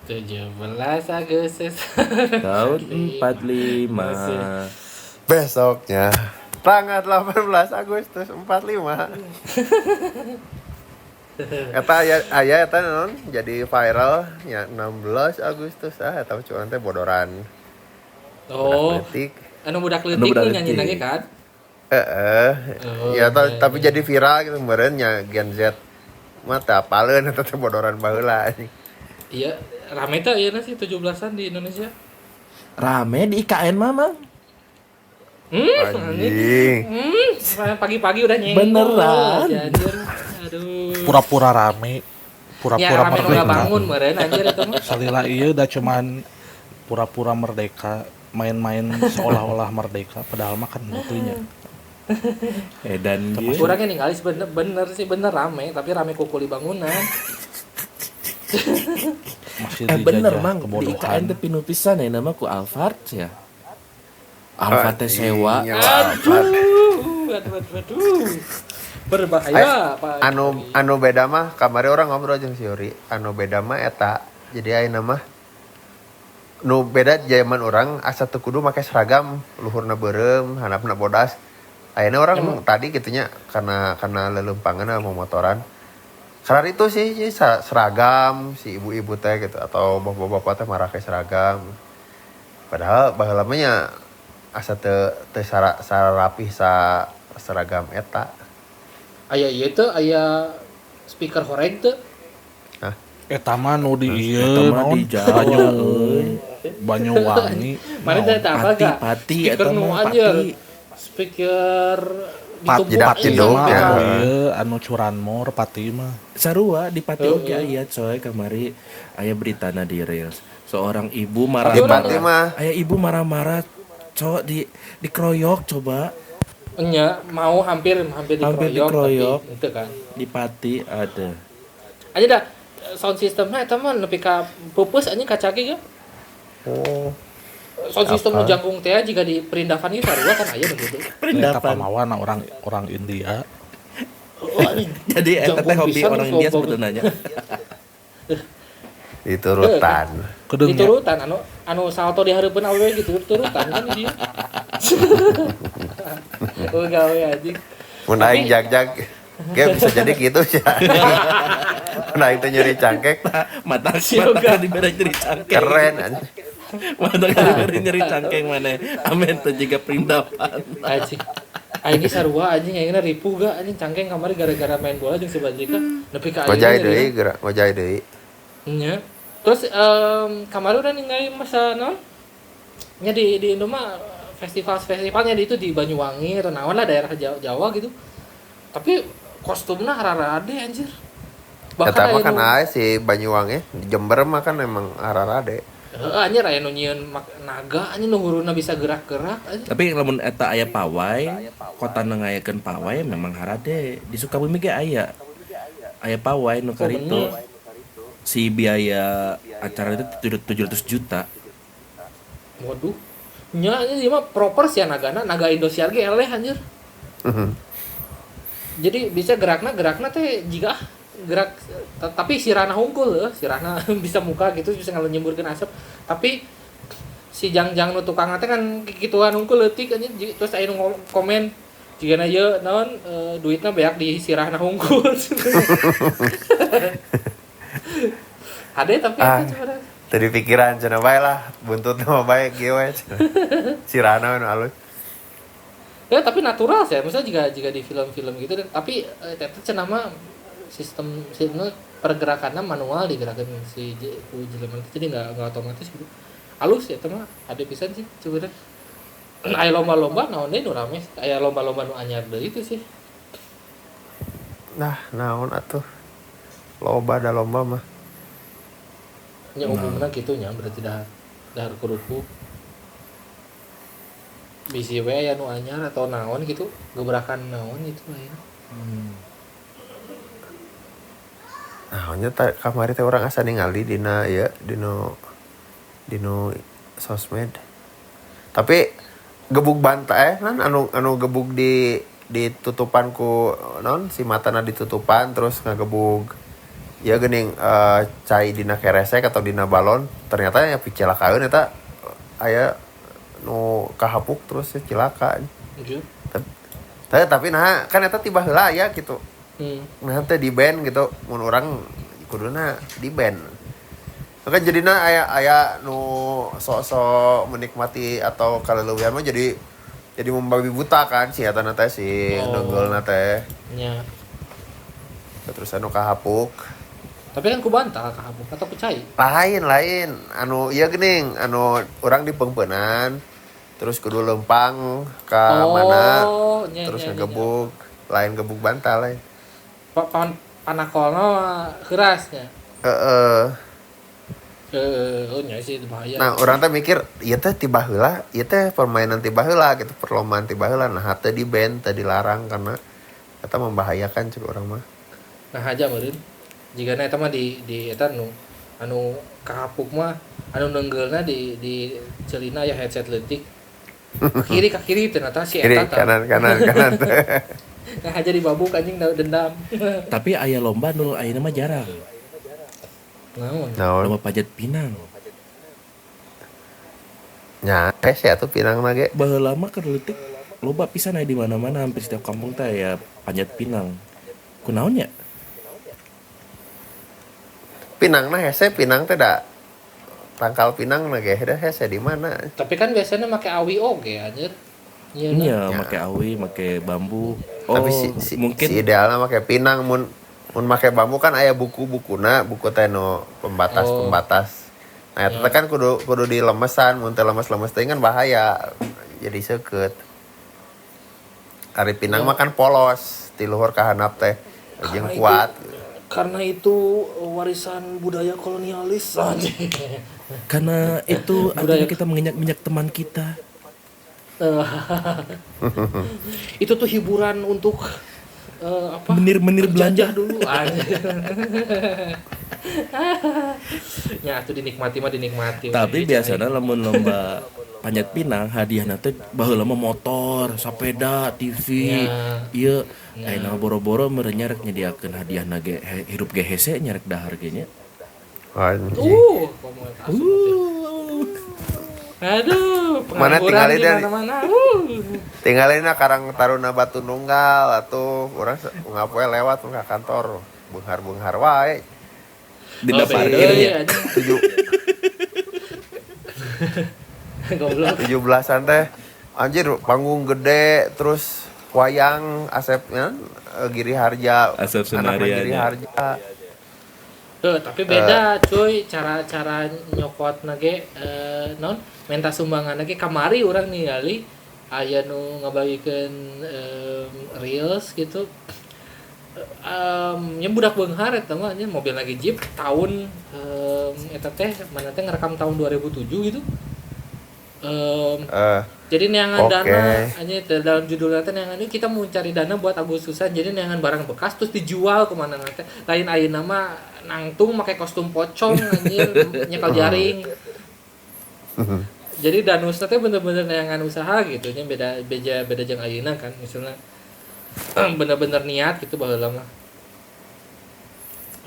17 Agustus tahun 45. Besoknya tanggal 18 Agustus 45. Eta aya eta non jadi viral nya 16 Agustus eta cuman teh bodoran. Oh, Letik. anu budak leutik nu nyanyi lagi kan? Oh, Ya iya, tapi iya. jadi viral gitu kemarin nya Gen Z. Mah teu apaleun eta teh bodoran baheula anjing. Iya, rame teh ieu sih 17-an di Indonesia. Rame di IKN Mamang. Anjing. Pagi-pagi udah nyenggol. Beneran. Anjir. Aduh. Pura-pura rame, Ya pura-pura rame nu merdeka. bangun meureun anjir eta mah. Salila ieu da cuman pura-pura merdeka, main-main seolah-olah merdeka padahal mah kan beutunya. Edan Urangnya dia. ningali bener rame, tapi rame kukuli bangunan. Masih Bener dijajah Mang, di kebodohan. IKN teh pinu pisan ya nama ku Alphard ya. Alphard teh sewa. Iya, Alphard. Aduh. Berbahaya, Pak. Anu beda mah kamari orang ngobrol jeung si Yuri. Anu beda mah eta. Jadi ayeuna mah nu beda zaman orang asa teu kudu make seragam, luhurna beureum, handapna bodas. Ayeuna orang tadi gitunya karena lelumpangan mau motoran. Karena itu sih seragam si ibu-ibu teh gitu atau bapak-bapak teh marake seragam. Padahal baheula mah nya asa teu rapih sa seragam eta. Aya ieu teh aya speaker horeg teh. Eta mah nu di Eta ieu mah naon? di Jawa euy. Banyuwangi. Mana teh eta apa ga? Pati Speaker eta nu mah anjir. pati. Speaker Pat, ditumpuk jedak ieu jeduk, mah. ya. Ieu anu curanmor pati mah. Sarua di Pati Heeh. oge aya coy kamari aya beritana di Reels. Seorang ibu Di marah-marah. Pati mah Aya ibu marah-marah cowok dikeroyok coba Nya mau hampir Hampir dikeroyok dikeroyok. tapi itu kan. di Pati ada. Aja dah sound systemnya eta mah nepi ka pupus anjing kacaki ge. oh Sound system nu Apa? jangkung teh jika di perindavan ieu sarua kan aya begitu. Eta Perindapan. pamawan orang India. Oh, anjing. Jadi eta teh Jangkung hobi pisan orang nu India sombong. sebenarnya. diturutan. Kedeungnya Diturutan anu salto di hareupeun awewe gitu turutan kan dia. Oh gawe anjing. Mun aing jag-jag kayak bisa jadi gitu sih. Mun aing teh nyeri cangkek Mata Yoga. mata dibere nyeri cangkeng. keren anjing. Mata dibere nyeri cangkeng mana. Amin teh jiga perindapan. Anjing. Aing ge sarua anjing ayeuna ripuh ga anjing cangkeng kamari gara-gara main bola jeung si Bajika nepi ka Ngojay deui geura, ngojay deui. Nya. Terus kemarin udah ningali masa non? Nya di Indo mah festivalnya di itu di Banyuwangi, Renawan lah daerah Jawa gitu. Tapi kostumnya rada-rade anjir. Eta mah aya kan nu- ae si Banyuwangi, di Jember mah kan emang ararade. Heeh, anjir aya nu nyieun naga anjir nu huruna bisa gerak-gerak anjir. Tapi lamun eta aya pawai, kota ngayakeun pawai memang harade. Di Sukabumi ge aya. Aya pawai nu karitu. bener. Si biaya acara itu 700 juta. Waduh. Nya anjir ieu mah proper sih nagana, naga Indosiar ge eleh anjir. Jadi bisa gerakna teh jika gerak tapi sirana hungkul sirana bisa muka gitu bisa nyemburkeun asap tapi si jangjang nu tukang teh kan kikituan hungkul leutik anjing terus aya nu komen jigana ieu naon duitna beak di sirahna hungkul. Ade tapi Ah. itu coba Tadi pikiran cenah bae lah, buntut mah bae kieu we. Sirana nu alus. ya tapi natural sih misalnya jika di film-film gitu dan tapi tetep cenah mah sistem pergerakannya manual digerakkan si jelema jadi nggak otomatis gitu halus ya teman ada pisan sih coba deh aya lomba-lomba naon deui nu rame aya lomba-lomba nu anyar deui itu sih Nah, naon atuh? Loba da lomba mah. nya umumna kitu nya berarti dahar kerupuk bisi we aya nu anyar atau naon gitu gebrakan naon itu aya Naonnya kamari teh urang asa ningali dina ieu dino sosmed. Tapi gebug bantai nan anu gebug ditutupan ku naon si matana ditutupan terus ngagebug ya geuning cai dina keresek atau dina balon ternyata ya picilakaeun eta aya nu kahapuk terus ya cilaka. Gitu. Tapi nah kan eta tiba heula aya gitu. Nah teh di band gitu mun urang kuduna di band. Kan jadinya aya nu sok-sok menikmati atau kaleuwian mah jadi membabi buta kan si eta teh si nunggelna teh. Nya. Terus anu kahapuk. Tapi kan ku bantal kahapuk atau ku cai. Lain anu ieu geuning anu urang dipeungpeunan terus kudu lempang ka mana terus ngegebuk lain gebuk bantal lain. Panakolna keurasnya. Oh nya sih bahaya. Nah, urang teh mikir ieu teh tiba heula, ieu teh permainan tiba heula gitu, perlombaan tiba heula. Nah, teu di ban, teu dilarang karena eta membahayakan ceuk urang mah. Nah aja meureun. Jigana eta mah di eta anu kahapuk mah anu neunggeulna di celina ya headset leutik. Ka kiri ternyata si Kiri, eta tah. kanan. Nah aja dibabuk anjing dendam. Tapi aya lomba nu ayeuna mah jarang. Naon? Naon? Lomba panjat pinang. Nya, hese atuh pinangna ge. Baheula mah keur leutik loba pisan aya di mana-mana hampir setiap kampung teh aya panjat pinang. Kunaon nya? Pinangna hese, pinang teh da tangkal pinangna ge hese di mana? Tapi kan biasanya make awi oge anjir. Iya, make awi, make bambu. Oh, Tapi mungkin si idealna make pinang mun make bambu kan aya buku-bukuna, buku teh nu pembatas. Nah, eta kan kudu dilemesan, mun teh lemes-lemes teh kan bahaya. Jadi seukeut. Ari pinang mah kan polos, ti luhur ka handap teh jeung kuat. Karena itu warisan budaya kolonialis anjing. karena itu artinya kita menginjak-injak teman kita. Itu tuh hiburan untuk apa? Menir-menir belanja dulu anjing. Ya, itu dinikmati. Tapi biasanya lamun lomba panjat pinang hadiahna teh baheula mah motor, sepeda, TV. Ieu ayeuna boro-boro meureun nyarek nyediakeun hadiahna ge hirup ge hese nyarek dahar ge nya. Anjing. Aduh, mana tinggalin di mana-mana. Tinggalin Karang Taruna Batu Nunggal atuh urang ngapoe lewat ka kantor bunghar-bunghar wae. Dina parkir nya. 17-an teh anjir panggung gede terus wayang Asepnya Giri Harja Asep Sunaria Giri Harja. Tapi beda cuy cara nyokot nage non minta sumbangan lagi kamari orang ningali aya nu ngabagikeun reels gitu. Nya budak beunghar eta mah nya mobil lagi Jeep tahun eta teh mana teh ngerekam tahun 2007 gitu. Jadi neangan dana hanya dalam judulnya teh neangan ini kita mau cari dana buat Agustusan, jadi neangan barang bekas terus dijual kemana nanti lain ayeuna mah nangtung pakai kostum pocong anjir nyekel jaring. Jadi danusna teh bener-bener neangan usaha gitu nya beda jeung ayeuna kan misalnya bener-bener niat gitu baheula mah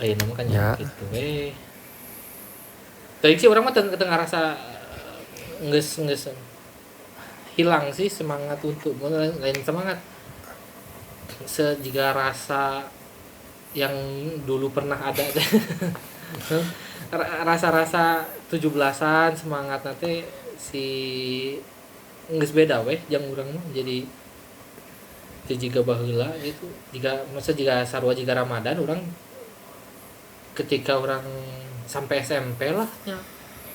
ayeuna mah kan ya gitu tadi sih orang mah teu ngarasa geus hilang sih semangat untuk lain semangat sejika rasa yang dulu pernah ada rasa-rasa 17-an semangat nanti si geus beda weh jeung urang mah jadi jika baheula gitu jika sarua jika Ramadan orang ketika orang sampai SMP lah ya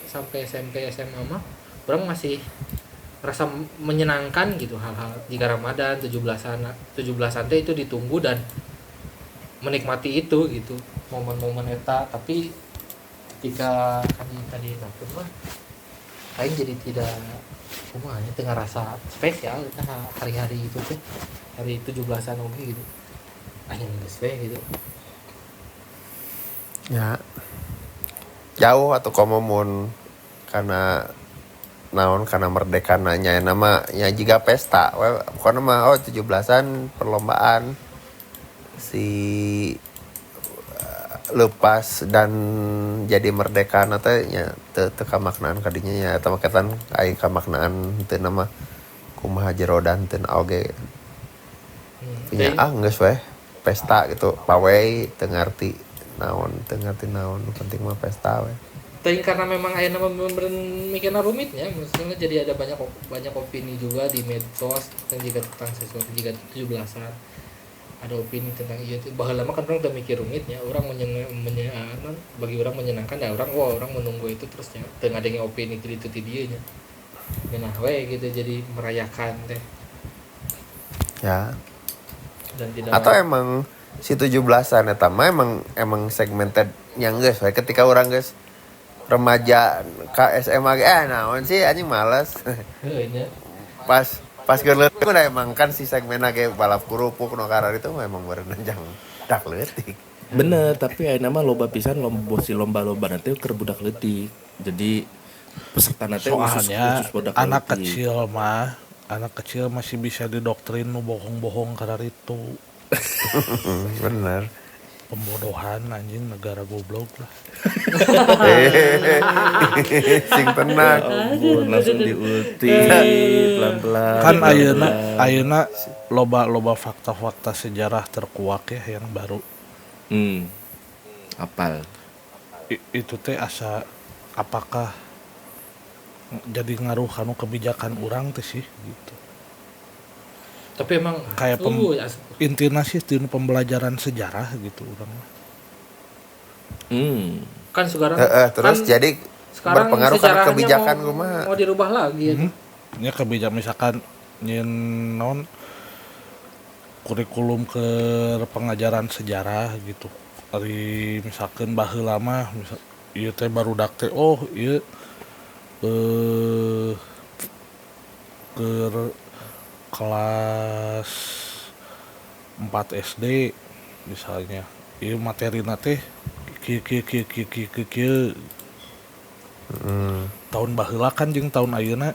sampai SMP SMA mah orang masih rasa menyenangkan gitu hal-hal jika Ramadan 17-an teh itu ditunggu dan menikmati itu gitu momen-momen eta tapi ketika kan tadi nonton mah aing jadi tidak kumanya tengah rasa spesial hari-hari itu teh hari 17-an oke gitu aing geus we gitu ya jauh atau komomun karena naon karena merdeka nanya nama ya juga pesta bukan nama 17-an perlombaan si lepas dan jadi merdeka teh nya teu kamaknaan kadinya nya eta maketan ai kamaknaan teu nama kumaha jero dan teu oge nya geus we pesta gitu pawai teu ngarti naon nu penting mah pesta we. Tapi karena memang aya nama mikirna rumitnya, maksudnya jadi ada banyak opini juga di medsos tentang jika tentang sesuatu jika 17-an. Ada opini tentang iya tuh baheula mah kan orang udah mikir rumitnya, orang bagi orang menyenangkan ya orang menunggu itu terusnya teu ngadenge opini ti ditu ti dieu nya. Nah we gitu jadi merayakan teh. Ya. Dan tidak Atau emang si 17-an eta mah emang segmented yang geus we ketika orang geus remaja ka SMA naon sih anjing males. heuh nya. pas geuleuh udah emang kan si segmenna ge balap kurupuk no karar itu memang berenang dak leutik. Bener, tapi aya nama loba pisan lomba-lomba nanti keur budak leutik. Jadi peserta nanti soalnya khusus budak anak leutik. anak kecil masih bisa didoktrin nu bohong-bohong karar itu. Bener. Pembodohan anjing negara goblok lah. Sing tenang. Ampun, langsung diulti pelan-pelan. Kan ayeuna loba fakta-fakta sejarah terkuak ya yang baru. Apal. Itu teh asa apakah jadi ngaruh kanu kebijakan urang teh sih gitu. Tapi emang Kayak intina sih di pembelajaran sejarah gitu urang. kan sekarang Terus kan jadi sekarang berpengaruh karena sejarahnya kebijakan kumaha. mau dirubah lagi ya. Ya kebijakan misalkan nyen non kurikulum ke pengajaran sejarah gitu. Ari misalkan baheula mah ieu teh barudak teh ieu ke kelas 4 SD misalnya ieu materina teh kieu tahun baheula kan jeung tahun ayeuna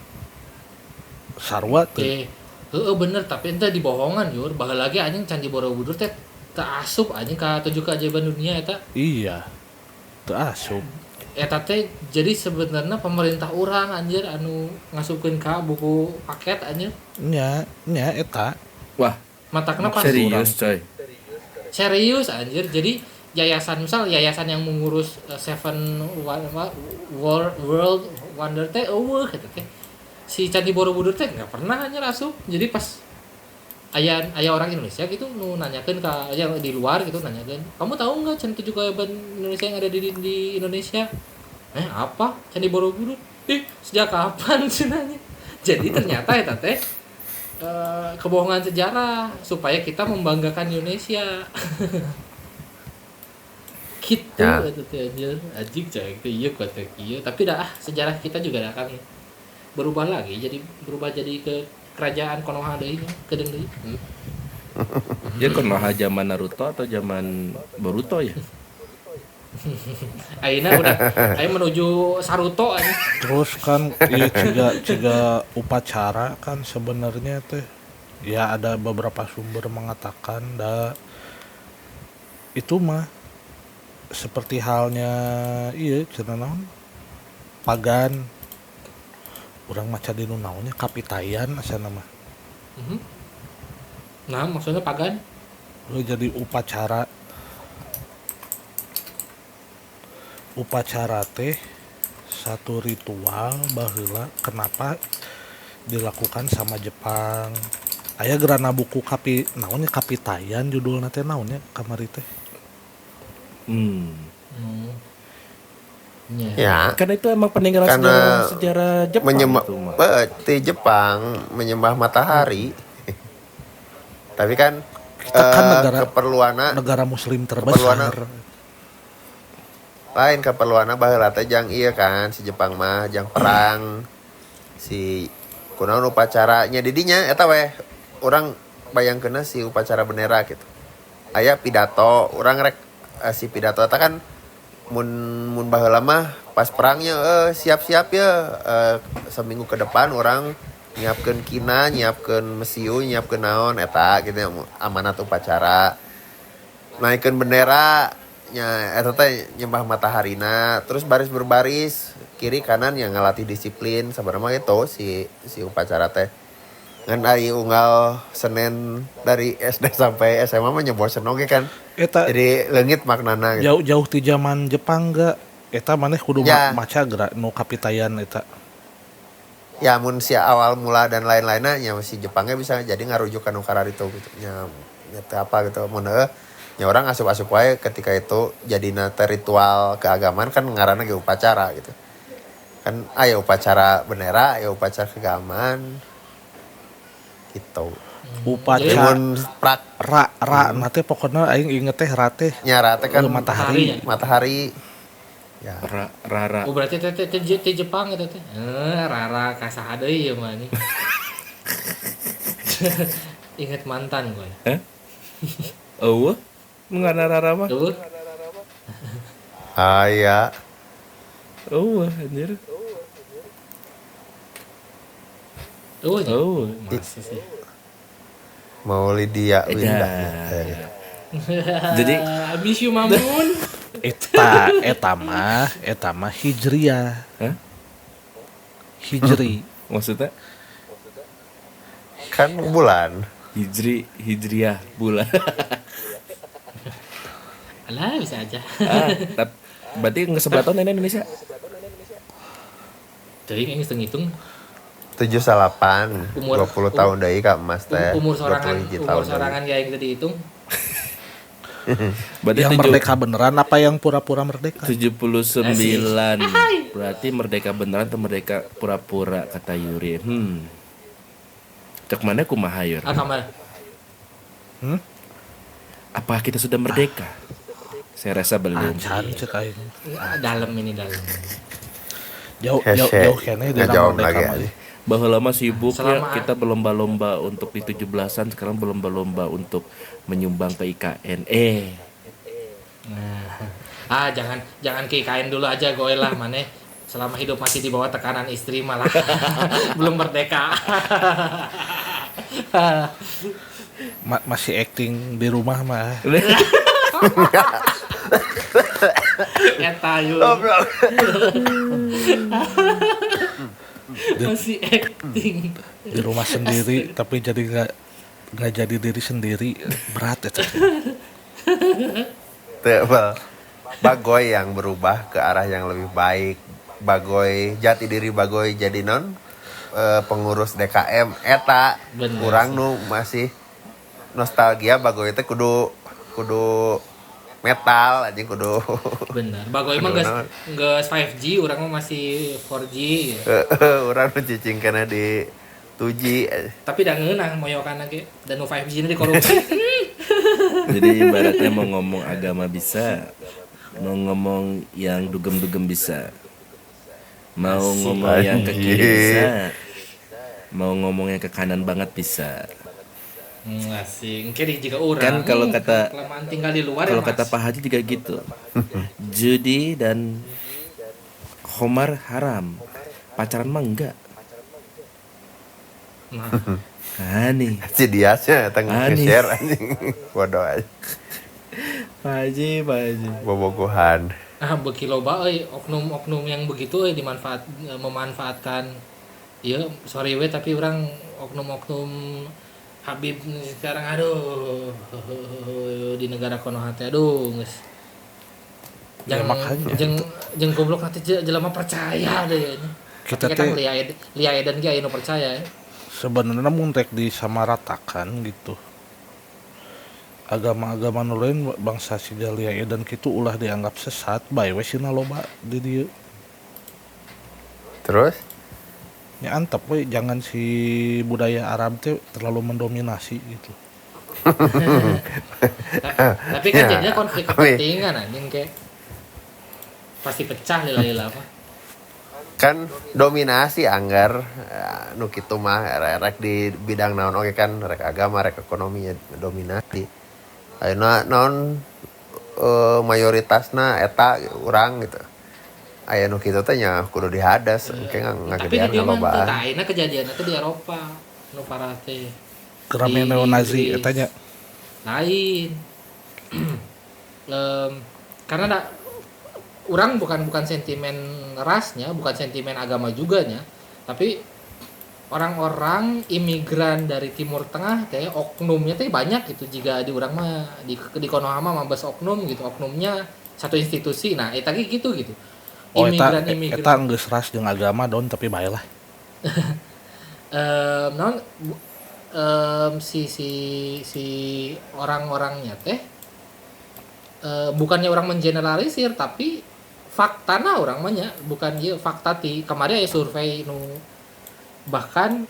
sarua teh. Bener tapi ente dibohongan yur baheula lagi anjing Candi Borobudur teh teu asup anjing ka 7 keajaiban dunia eta. Iya teu asup. Eta teh jadi sebenarnya pemerintah urang anjir anu ngasupkeun ka buku paket anjir. Nya eta. Wah, Matakna pas serius coy. Serius anjir. Jadi yayasan yang mengurus Seven World Wonder teh gitu teh. Si Candi Borobudur teh enggak pernah anjir asup. Jadi pas aya orang Indonesia gitu nu nanyakeun ka yang di luar gitu nanyakeun, "Kamu tahu enggak Candi 7 keajaiban Indonesia yang ada di Indonesia?" Apa? Candi Borobudur? Sejak kapan cenanya? Jadi ternyata eta teh kebohongan sejarah supaya kita membanggakan Indonesia. Gitu eta teh anjir. Anjing cai teh ieu kata kieu, tapi dah sejarah kita juga akan berubah lagi jadi ke kerajaan Konoha deui kedeung deui. Dia Konoha zaman Naruto atau zaman Boruto ya? Ayeuna udah menuju Saruto anjing. Terus kan ieu ciga upacara kan sebenarnya teh ya ada beberapa sumber mengatakan itu mah seperti halnya cenah naon pagan urang maca di nu naonnya kapitayan asana mah. Nah, maksudnya pagan Jadi upacara teh satu ritual baheula kenapa dilakukan sama Jepang. Aya gerana buku naonnya kapitayan judulna teh naonnya kamari teh. Ya. Karena itu emang peninggalan sejarah Jepang menyembah itu mah. di Jepang menyembah matahari. Tapi kan Kita kan negara muslim terbesar. Lain keperluanna baheula teh jang ieu kan si Jepang mah jang perang. Si kunaon upacaranya didinya eta we urang bayangkeunna si upacara bendera gitu. Aya pidato, urang rek si pidato eta kan mun baheula mah pas perangnya siap-siap ya seminggu ke depan orang nyiapkeun kina, nyiapkeun mesiu, nyiapkeun naon eta gitu amanat upacara. Naikeun bendera nya eta teh nyembah mataharina terus baris berbaris kiri kanan yang ngelatih disiplin sabarema gitu si upacara teh ngan ari unggal Senin dari SD sampai SMA mah nyebosen oge kan Eta jadi leungit maknana gitu. jauh-jauh ti zaman Jepang gak? Eta maneh kudu Ya. maca geura nu kapitayan eta. Ya mun si awal mula dan lain-lainnya ya si Jepangnya bisa jadi ngarujuk ka nu kararitu gitu nya teu apa gitu mun ya orang asup-asup wae ketika itu jadina teh ritual keagamaan kan ngaranna ge upacara gitu kan aya upacara bendera aya upacara keagamaan gitu Upacara mun prak ra nate pokoknya aing inget teh ra teh nyara teh kan matahari. matahari ya Rara. Oh berarti teh Jepang eta teh. Rara kasaha deui ieu mah nih. Ingat mantan gue. Oh, ngana rara mah. Tuh. aya Oh, anjir. Tuh. Oh. Masih sih. mau Lydia Winda Jadi Miss you Mamun. Eta mah hijriah. Hah? Hijri. maksudnya kan bulan hijriah bulan. Alah bisa aja. Berarti nggak sebelah tahun nenek Indonesia. Jadi yang hitung-hitung 78 20 tahun deui ka emas teh umur sorangan 21 tahun deui. kayak gitu dihitung. Berarti Yang merdeka beneran apa yang pura-pura merdeka? 79. Berarti merdeka beneran atau merdeka pura-pura kata Yuri. Cek mana kumaha Yur? Kamar. Apa kita sudah merdeka? Saya rasa belum. Acan cek aing. Dalam ini dalam. Jauh kene di Ngejawab merdeka lagi mah. aja. Bahwa lama sibuk ya Selama- kita berlomba-lomba untuk di 17-an, sekarang berlomba-lomba untuk menyumbang ke IKN. Nah, jangan ke IKN dulu aja goel lah maneh. Selama hidup masih di bawah tekanan istri malah belum merdeka. Masih acting di rumah mah. Eta yuk. Masih acting. Di rumah sendiri tapi jadi nggak jadi diri sendiri, berat itu. Teu, Bal. Bagoy yang berubah ke arah yang lebih baik. Bagoy jati diri Bagoy jadi pengurus DKM eta Bener kurang nu masih nostalgia Bagoy teh kudu metal anjing kudu Bener. Bagoy mah geus 5G, urang mah masih 4G. urang nu cicing kana di 2G. Tapi da ngeunah moyokanna ge dan nu 5G na dikorupsi. Jadi ibaratnya mau ngomong agama bisa, mau ngomong yang dugem-dugem bisa, mau ngomong yang ke kiri bisa, mau ngomong yang ke kanan banget bisa. Asing. Kiri juga urang. Kan kalau kata kelamaan tinggal di luar kalau ya, kata Mas. Pak Haji juga gitu. Judi dan Khomar haram, pacaran mah enggak. Nah, Nih Si Diasnya teng Aneh. nge-share anjing. Bodoh aja. Pak Haji. Bobogohan. beuki loba euy oknum-oknum yang begitu euy memanfaatkan ieu sorry we tapi orang oknum-oknum Habib sekarang aduh di negara konoha teh aduh geus Ya, makanya. jeung goblok nanti jelema percaya deh Kita kita teh- Lia Eden ge aya nu percaya ya. Sebenarnya mun rek disamaratakan gitu. Agama-agama nu lain bangsa Sidalia dan kitu ulah dianggap sesat bae we sina loba di dieu. Terus Ya antep we jangan si budaya Arab teh terlalu mendominasi gitu. Tapi kan Ya. jadinya konflik kepentingan anjing kayak pasti pecah lila-lila apa. kan dominasi anggar nu kitu mah rek di bidang naon oke kan rek agama rek ekonomi ya dominasi ayeuna naon mayoritasna eta urang gitu aya nu kitu teh nya kudu dihadas engke Tapi di ngagedean dia mah ngalobaan teu ayeuna kejadian itu di Eropa nu parah teh. Kerame Di neonazi Inggris. eta nya. Lain. karena orang bukan sentimen rasnya, bukan sentimen agama juga nya, tapi orang-orang imigran dari Timur Tengah teh oknumnya teh banyak gitu. Jika di urang mah di Konohama mabes oknum gitu, oknumnya satu institusi. Nah eta gitu Oh eta imigran geus ras jeung agama don tapi bae lah. non si orang-orangnya teh bukannya orang mengeneralisir, tapi faktana orang banyak bukan ieu fakta ti kemarin ya survei nu bahkan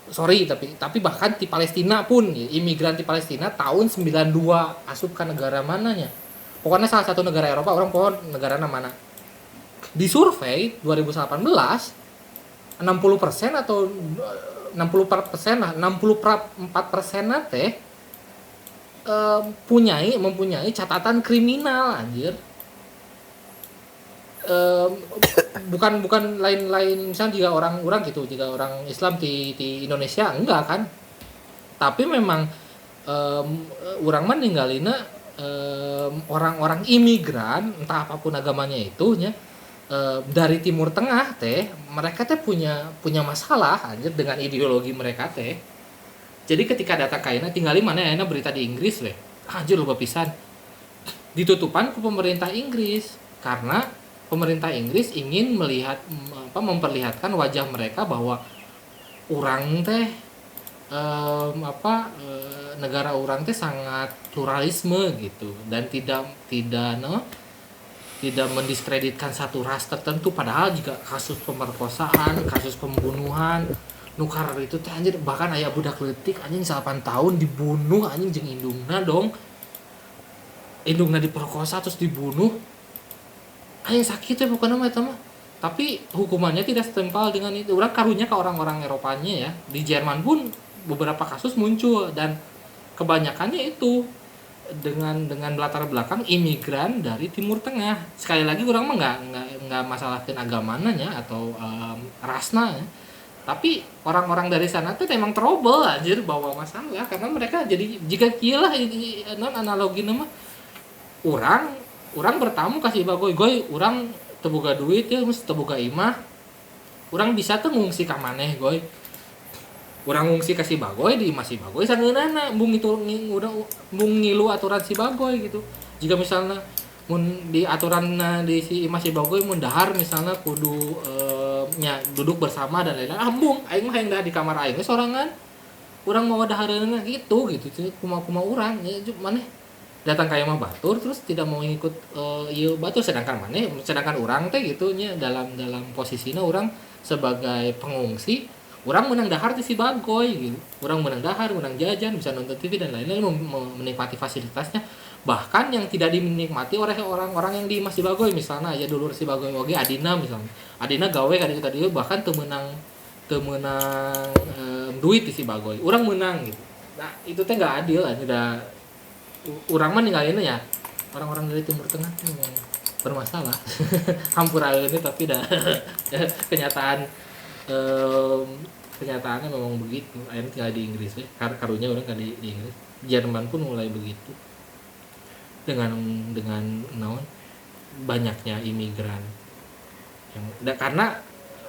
sorry tapi bahkan di Palestina pun ya, imigran di Palestina tahun 92 asup ke negara mananya, pokoknya salah satu negara Eropa, orang pohon negara mana di survei 2018 60% atau 60% lah, 64% teh mempunyai catatan kriminal anjir. Bukan lain-lain misalnya jika orang gitu, jika orang Islam di Indonesia enggak kan, tapi memang orang mah ninggalina orang-orang imigran entah apapun agamanya itu nya dari Timur Tengah teh, mereka teh punya masalah anjir dengan ideologi mereka teh. Jadi ketika data kaina tinggali mana enak berita di Inggris weh, anjir lupa pisan ditutupan ke pemerintah Inggris karena pemerintah Inggris ingin memperlihatkan wajah mereka bahwa orang teh negara orang teh sangat pluralisme gitu dan tidak mendiskreditkan satu ras tertentu, padahal jika kasus pemerkosaan, kasus pembunuhan nukar itu teh anjir, bahkan aya budak leutik anjing 8 tahun dibunuh anjing jeung indungna diperkosa terus dibunuh. Anjing sakit ya bukan nama itu mah. Tapi hukumannya tidak setimpal dengan itu. Urang karunya ke orang-orang Eropanya ya. Di Jerman pun beberapa kasus muncul dan kebanyakannya itu dengan latar belakang imigran dari Timur Tengah. Sekali lagi orang mah nggak masalahkan agamanya atau rasna ya. Tapi orang-orang dari sana tuh emang trouble anjir, bawa masalah karena mereka jadi jika kieu lah non analogi nama orang bertamu kasih bagoy orang teu boga duit ya mesti teu boga imah. Orang bisa teu ngungsi ka maneh goy. Urang ngungsi ka si bagoy di imah si bagoy sangeunana bung ngilu aturan si bagoy gitu. Jika misalnya mun di aturan di si imah si bagoy mun dahar misalnya kudu duduk bersama dan lain-lain, bung aing mah hayang dahar di kamar aing sorangan. Urang mau dahareunana gitu kumaha urang ya maneh datang ka imah batur terus tidak mau ngikut ieu batur, sedangkan urang teh gitu nya dalam posisina urang sebagai pengungsi. Orang menang dahar di si bagoy gitu. Orang menang dahar, menang jajan, bisa nonton TV dan lain-lain, menikmati fasilitasnya. Bahkan yang tidak dinikmati oleh orang-orang yang di Mas si bagoy, misalnya ya dulur si bagoy oge Adina misalnya. Adina gawe ka dieu bahkan teu menang duit di si bagoy. Orang menang gitu. Nah, itu teh enggak adil, ada urang mah ninggalin ya. Orang-orang dari Timur Tengah tuh memang bermasalah. Hampura ini tapi dah kenyataannya memang begitu. Akhirnya tinggal di Inggris ya. Karunya orang kan di Inggris. Jerman pun mulai begitu. Dengan banyaknya imigran. Karena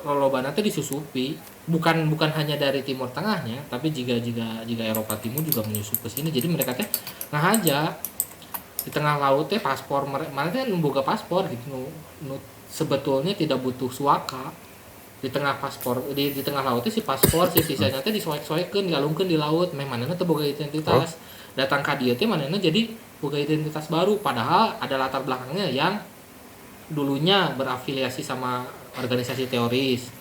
lolobana teh disusupi, bukan hanya dari Timur Tengahnya, tapi jika Eropa Timur juga menyusup ke sini. Jadi mereka teh ngahaja di tengah laut teh paspor mereka membuka paspor gitu. Sebetulnya tidak butuh suaka. Di tengah paspor di tengah laut si paspor sisanya teh disoek-soekeun dialungkeun di laut, meh manehna teh boga identitas. Datang ka dieu teh manehna jadi boga identitas baru, padahal ada latar belakangnya yang dulunya berafiliasi sama organisasi teroris.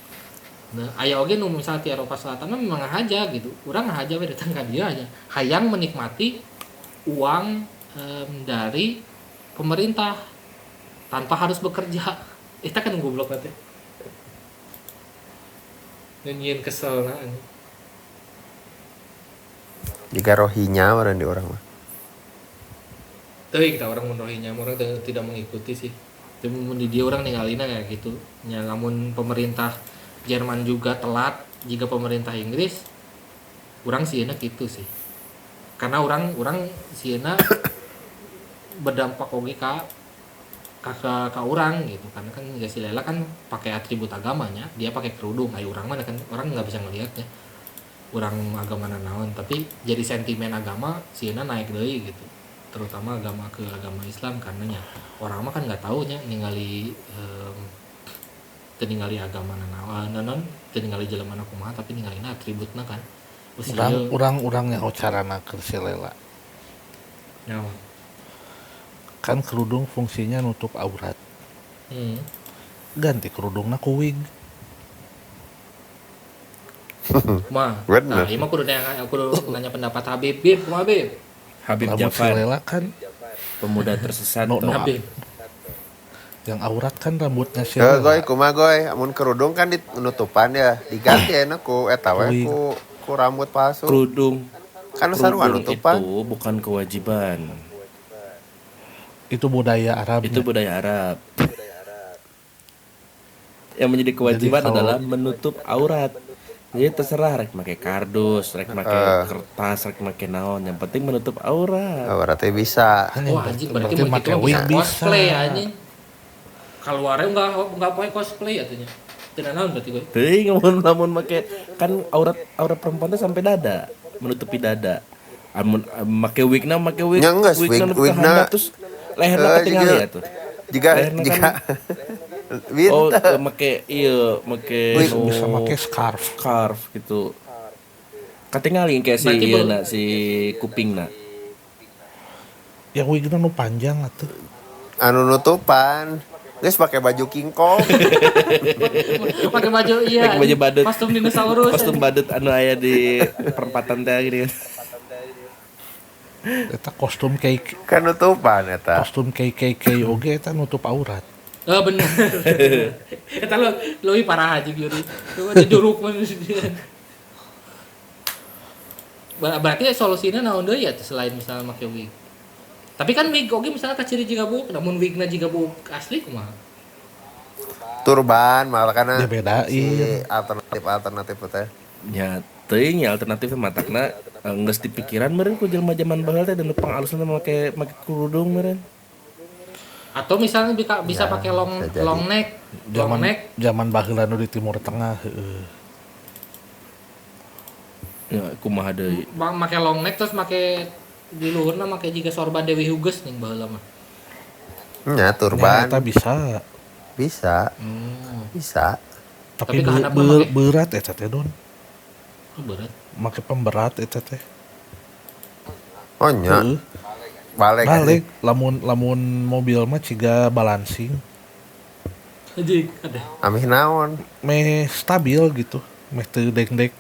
Nah, aya oge nu misal di Eropa Selatan memang ngahaja gitu. Urang ngahaja we datang ka dieu aja. Hayang menikmati uang dari pemerintah tanpa harus bekerja. Eta kan goblok teh. Nyanyiin kesel nah. Jika Rohingya orang di orang mah. Tapi kita orang Rohingya orang tidak mengikuti sih. Tapi di dia orang ninggalina kayak gitu. Ya namun pemerintah Jerman juga telat jika pemerintah Inggris. Orang sieuna gitu sih. Karena orang sieuna berdampak oge ka orang gitu, karena kan ya si Lela kan pakai atribut agamanya, dia pakai kerudung, ayo orang mana kan orang nggak bisa ngelihatnya orang agama naon, tapi jadi sentimen agama sieuna naik deui gitu, terutama agama Islam, karenanya orang mah kan nggak tahu nya ningali teu ningali agama naon teu ningali jelema kumaha, tapi ningalina atributna kan. Terus Urang yang carana keur si Lela. nyawa. Kan kerudung fungsinya nutup aurat. Hmm. Ganti kerudungna ku wig. Mah, Bener. nah, ini mah kudu nanya pendapat Habib, kumaha Habib? Habib Rambut si Jafar, Lela kan pemuda tersesat. No, no. Habib. yang aurat kan rambutnya si Goy, Lela. kumaha goy, amun kerudung kan dinutupan ya, diganti enak ku eta we ku rambut palsu. Kerudung Kan sarua kerudung nutupan. itu bukan kewajiban. Itu budaya Arab. Itu budaya Arab. Yang menjadi kewajiban Jadi kalau- adalah menutup aurat. Jadi terserah rek make kardus, rek make kertas, rek make naon, yang penting menutup aurat. Berarti bisa. Wah anjing, berarti berarti mau make gitu wig bisa bisa. cosplay anjing. Keluarnya enggak pakai cosplay atunya. Tidak naon berarti gue. Teuing lamun make kan aurat perempuan teh sampai dada, menutupi dada. Amun make wig. Ya, enggak, wigna nu wigna- ka handap terus leherna ketinggalan ya tuh. Jika Leherna Oh, make Wig, nu bisa make scarf. scarf gitu. Katingali kayak si Berarti ieu si kupingna. Yang wigna nu panjang atuh. anu nutupan. Geus pakai baju King Kong. Pakai baju iya. Pakai baju badut. Kostum dinosaurus. Kostum badut anu aya di perempatan teh gini. Eta kostum KKK Kan nutupan eta. oge eta nutup aurat. Oh bener. Eta lo parah aja Yuri. Coba diduruk manusia. Berarti solusinya naon deui ya selain misalnya make wig. Tapi kan wig oge misalnya kaciri jiga buk, namun wigna jiga buk asli kumaha? Turban malah kana Ya bedain. si alternatif teh. Ya teuing ya alternatifnya matakna geus dipikiran meureun ku jelema zaman baheula teh dan pangalusna make kerudung meureun. Atau misalnya bisa pakai bisa jadi. long neck. Zaman baheula nu di Timur Tengah heueuh. Ya kumaha deui. Make long neck terus make di luhurna make jiga sorban Dewi Huges nih baheula mah. Nya Ya, turban eta bisa. bisa. Bisa. Tapi Tapi kehandapna make- berat eta teh Don. Oh, berat. Make pemberat eta teh. Oh nya, Heueuh. balik. Lamun mobil mah ciga balancing. Anjing, ada. Amih naon? Meh stabil gitu. Meh teu dek-dek.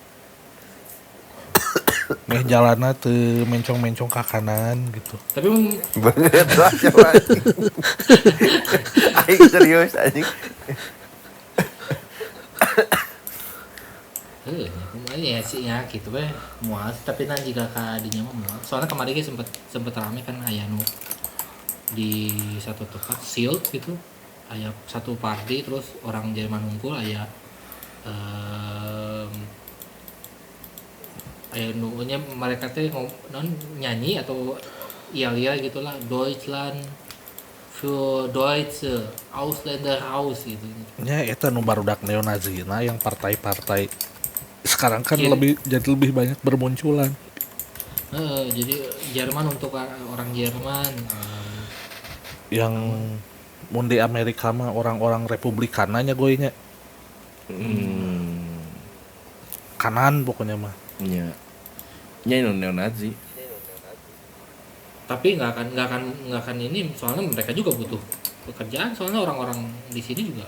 Meh jalanna teu mencong-mencong ka kanan gitu. Tapi Bener lah coba. Aing serius anjing. kemarin ya sih ya gitu weh muas, tapi nan jika kadinya mah muas. Soalnya kemarin ge sempet rame kan aya nu di satu tempat Shield gitu. Aya satu party terus orang Jerman ngumpul aya aya nunya mereka teh non nyanyi atau iya gitulah Deutschland für Deutsche Ausländer Haus gitu. Nya eta nu barudak neonazina yang partai-partai sekarang kan Kiri. jadi lebih banyak bermunculan. Jadi Jerman untuk orang Jerman Yang mun di Amerika mah orang-orang republikananya goinya kanan pokoknya mah. Nya. Nya neonazi. tapi nggak akan ini, soalnya mereka juga butuh pekerjaan, soalnya orang-orang di sini juga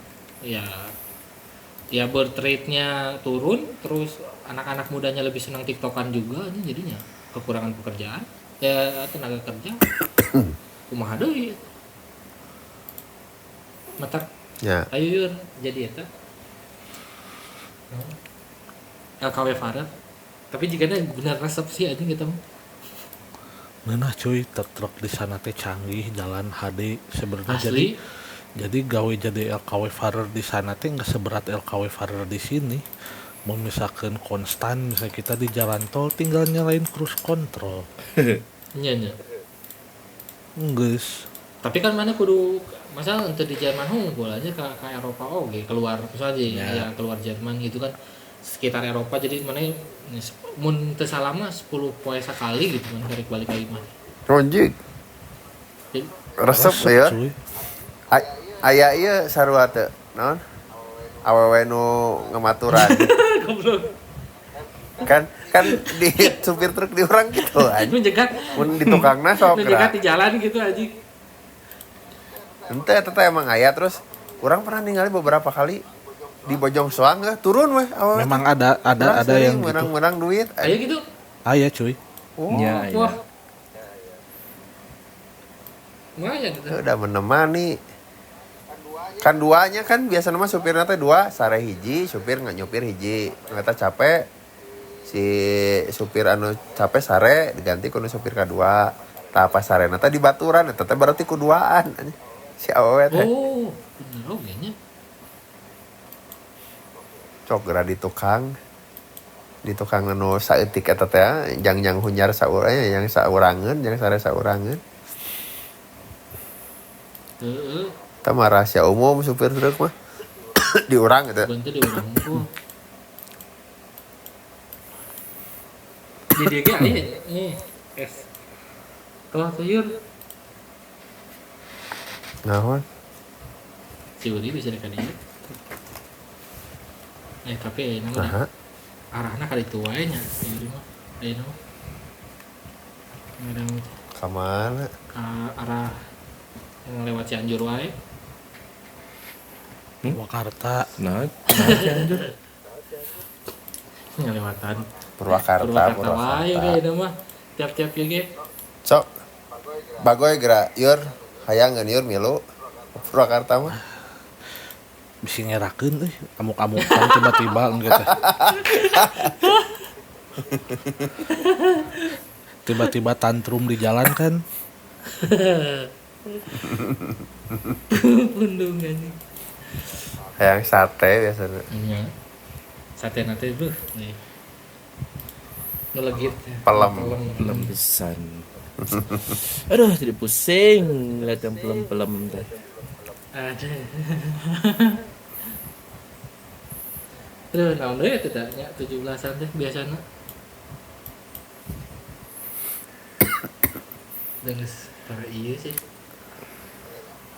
ya birth rate-nya turun, terus anak-anak mudanya lebih senang tiktokan juga, ini jadinya kekurangan pekerjaan ya, tenaga kerja kumaha deui matak Ya. ayo Yur jadi eta LKW Farel, tapi jika benar resepsi aja gitu mah. Nah cuy, truk di sana teh canggih, jalan HD sebenarnya Asli jadi gawe jadi LKW Farer di sana teh nggak seberat LKW Farer di sini. Mau misalkan konstan, misalnya kita di jalan tol tinggal nyalain cruise control. nya Geus. Tapi kan mana kudu masa untuk di Jerman unggul aja ke Eropa oke keluar misalnya ya keluar Jerman gitu kan sekitar Eropa jadi mana mun teu salama 10 poe sakali gitu kan balik balik lagi mah. Ronjik. Jadi Resep ya. cuy. Aya ieu sarua teu. Naon? Awewe nu ngematuran. goblok. kan di supir truk di orang gitu aja. Anjing menjegat. Mun di tukangna sok Menjegat gerak. di jalan gitu anjing. Ente eta emang aya terus orang pernah ningali beberapa kali di Bojong Soang turun weh awal. Memang ada yang gitu. menang duit. Ayo gitu. Aya cuy. Oh, Ya, Wah. Lumayan gitu. udah menemani. Kan duanya kan biasa nama supirnya teh dua, sare hiji, supir nggak nyupir hiji. Ternyata capek. Si supir anu capek sare diganti ku supir kedua. Tah apa sare nanti di baturan eta teh berarti kuduaan. Si awewe teh. Oh, bener oge nya. Cok geura di tukang anu saeutik eta teh jangjang hunyar saurang yang saurangeun yang sare saurangeun. Heeh. Eta mah rahasia umum supir truk mah. Di urang gitu. Bantu di orang tuh. Jadi dia nih es. Kalau tuyul Naon? ciuri bisa dekat dia. Tapi nama Aha. arahnya kali tua nya ciuri mah. Ayo nama. Ngadang Ka mana? ke arah yang lewat Cianjur wae. Purwakarta. Nah, Cianjur. Yang lewatan Purwakarta. wae ge nama. Tiap-tiap ya ge. Sok. Bagoy geura yur hayangeun yur milu. Purwakarta mah. Bisi ngerakeun euy, amuk-amukan tiba-tiba engke teh. Tiba-tiba tantrum di jalan kan. Pundung anjing. Hayang sate biasanya. Iya. Sate nate itu nih. Nu legit. Pelem. Pelem pisan. Aduh, jadi pusing lihat yang pelem-pelem teh. Ada. Aduh, naon deui eta teh nya 17-an teh biasana. Denges para iya sih.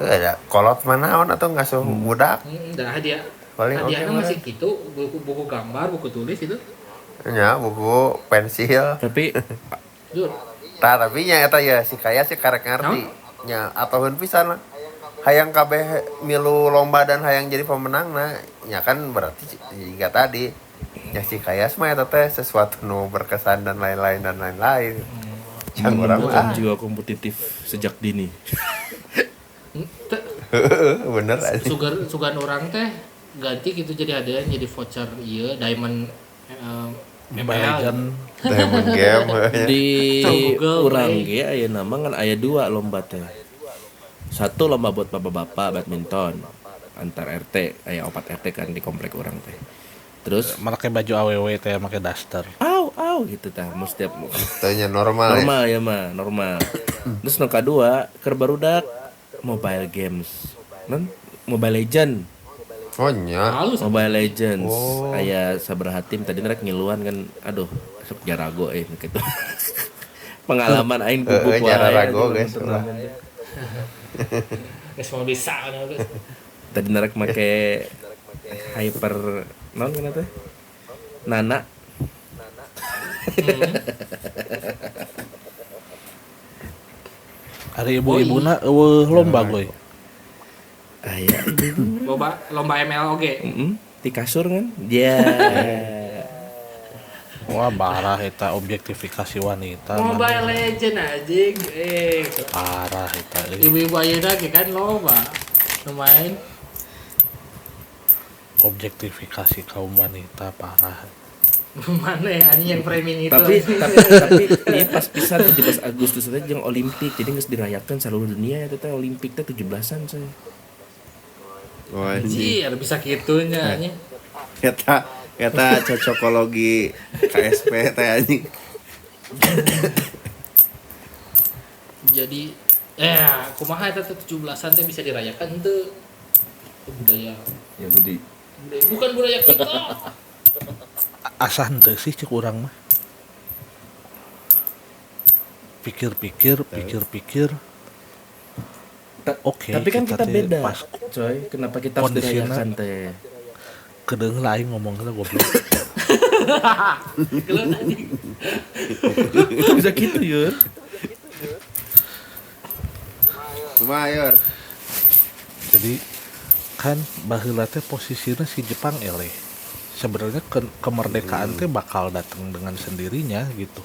Ada kolot manaon atau ngasuh budak? Dah hadiah. Paling oke Hadiahna mah. masih gitu, buku gambar, buku tulis itu. Nya buku pensil. Tapi Jur. Tah tapi nya eta ya si kaya sih karek ngarti. Nya atoheun pisan lah. Hayang kabeh milu lomba dan hayang jadi pemenang nah nya kan berarti jika tadi nya si kaya mah eta teh sesuatu nu berkesan dan lain-lain. Yang orang mah kan juga kompetitif sejak dini. bener aja. Sugan orang teh ganti gitu jadi hadiah jadi voucher iya diamond Mobile Legend. Diamond game. Di Google, urang eh. ge aya nama kan aya 2 lomba teh. Satu lomba buat bapak-bapak badminton antar RT, aya 4 RT kan di komplek urang teh. Terus Make baju AWW teh make daster. au gitu tah mau setiap Tanya normal. normal ya mah normal. Terus nu kadua keur barudak mobile games. Non Mobile Legend. Oh nya. halus Mobile Legends. Oh. Aya sabaraha tim tadi rek ngiluan kan aduh sok jarago gitu. Pengalaman aing gugup wae. Jarago, di guys, turnamen teh. geus mau bisa kan geus. Tadi rek make hyper non kana teh? Nana. Ari ibu-ibuna eueuh lomba goy. Aya. Lomba ML oge. Di kasur kan? Ya. Wah, parah eta objektifikasi wanita. Mobile Legend anjing. Parah eta euy. Ibu-ibu ayeuna ge kan loba. Lumayan. Objektifikasi kaum wanita parah. Mana ya anjing yang framing itu. tapi ini pas pisan 17 Agustus teh jeung Olimpik. Jadi geus dirayakeun seluruh dunia ya teh Olimpik teh 17-an coy. Anjir bisa kitunya anjing. Eta cocokologi KSP teh anjing. Jadi Kumaha eta 17-an teh bisa dirayakan teu? Budaya Ya Budi. bukan budaya kita. Asa henteu sih cek urang mah. Pikir-pikir. Oke, Tapi kan kita teh beda, pas coy. Kenapa kita harus kondisinya- dirayakan teh? kedeung lain ngomongna goblok. Kalau tadi Bisa gitu, Yur. Kumaha Yor? Jadi kan baheula teh posisinya si Jepang eleh. Sebenarnya kemerdekaan teh bakal datang dengan sendirinya gitu.